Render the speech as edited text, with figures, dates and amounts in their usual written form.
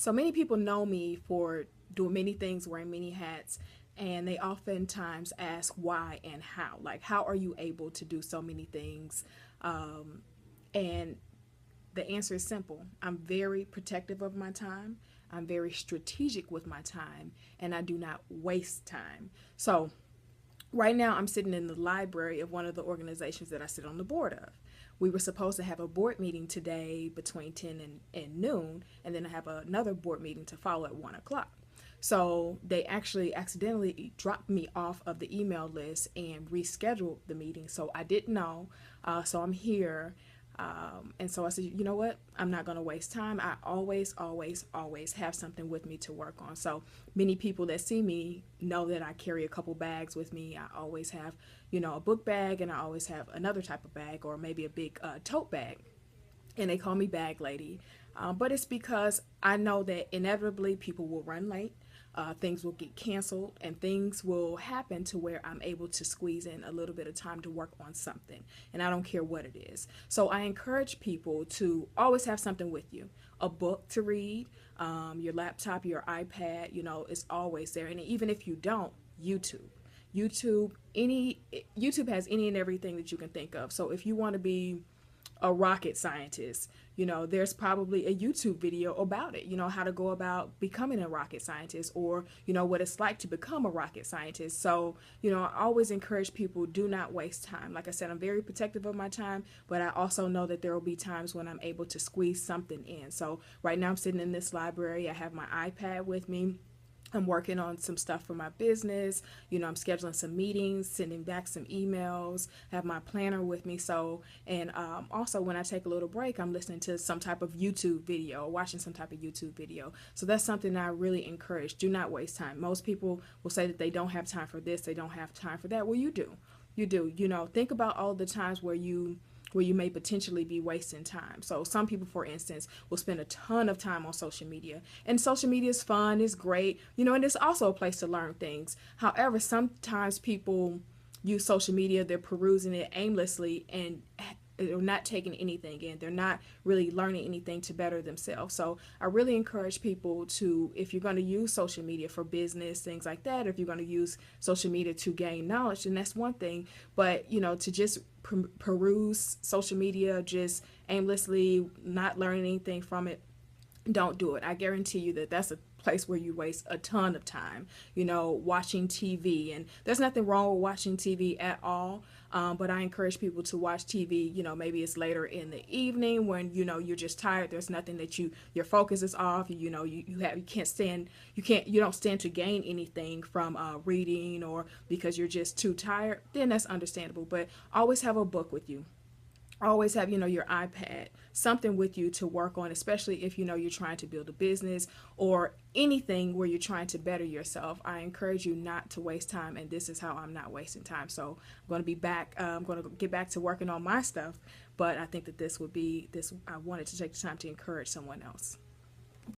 So many people know me for doing many things, wearing many hats, and they oftentimes ask why and how. Like, how are you able to do so many things? And the answer is simple. I'm very protective of my time. I'm very strategic with my time, and I do not waste time. So, right now, I'm sitting in the library of one of the organizations that I sit on the board of. We were supposed to have a board meeting today between 10 and noon, and then I have another board meeting to follow at 1 o'clock. So they actually accidentally dropped me off of the email list and rescheduled the meeting. So I didn't know. So I'm here. And so I said, you know what? I'm not going to waste time. I always, always, always have something with me to work on. So many people that see me know that I carry a couple bags with me. I always have, a book bag, and I always have another type of bag, or maybe a big tote bag. And they call me Bag Lady. But it's because I know that inevitably people will run late. Things will get canceled, and things will happen to where I'm able to squeeze in a little bit of time to work on something, and I don't care what it is. So I encourage people to always have something with you, a book to read, your laptop, your iPad, it's always there. And even if you don't, YouTube, YouTube has any and everything that you can think of. So if you want to be a rocket scientist, there's probably a YouTube video about it, how to go about becoming a rocket scientist, or, what it's like to become a rocket scientist. So, I always encourage people, do not waste time. Like I said, I'm very protective of my time, but I also know that there will be times when I'm able to squeeze something in. So right now I'm sitting in this library. I have my iPad with me. I'm working on some stuff for my business. I'm scheduling some meetings, sending back some emails, have my planner with me. So, and also when I take a little break, I'm listening to some type of YouTube video, or watching some type of YouTube video. So that's something that I really encourage. Do not waste time. Most people will say that they don't have time for this, they don't have time for that. Well, you do. You do. Think about all the times where you may potentially be wasting time. So some people, for instance, will spend a ton of time on social media. And social media is fun, it's great, and it's also a place to learn things. However, sometimes people use social media, they're perusing it aimlessly, and they're not taking anything in. They're not really learning anything to better themselves. So I really encourage people to, if you're going to use social media for business, things like that, or if you're going to use social media to gain knowledge, then that's one thing. But, to just peruse social media just aimlessly, not learning anything from it, don't do it. I guarantee you that that's a place where you waste a ton of time, watching TV. And there's nothing wrong with watching TV at all. But I encourage people to watch TV, maybe it's later in the evening when, you're just tired. There's nothing that your focus is off. You don't stand to gain anything from reading, or because you're just too tired. Then that's understandable. But always have a book with you. Always have, your iPad, something with you to work on, especially if, you're trying to build a business or anything where you're trying to better yourself. I encourage you not to waste time, and this is how I'm not wasting time. So I'm going to be back. I'm going to get back to working on my stuff, but I think that I wanted to take the time to encourage someone else.